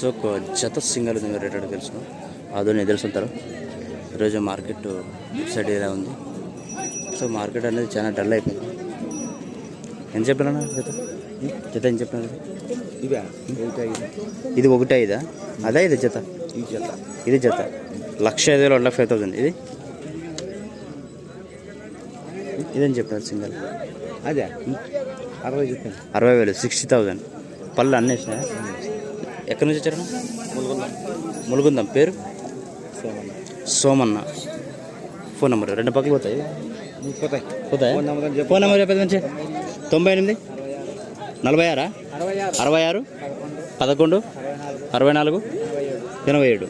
Friends ఒక జత single ఉంది, రేట్ అడిగి తెలుసు అదని తెలుసుంటారు. ఈరోజు మార్కెట్ ఇటు సైడ్ ఇలా ఉంది. సో మార్కెట్ అనేది చాలా డల్ అయిపోయింది. ఎంత చెప్పినా జత జత ఏం చెప్పినారు? ఇది 1.5 అదే ఇది జత ఇది జత 1,05,000 1,05,000 ఇది ఇదేం చెప్పినారు సింగల్? అదే 60,000 60,000 పళ్ళు అన్నేసినాయా? ఎక్కడి నుంచి వచ్చారు? ములుగుందాం. పేరు సోమన్న. ఫోన్ నెంబర్ 2 పక్కలు పోతాయి. ఫోన్ నెంబర్ చెప్పేది మంచి 98 46 66 11 64 87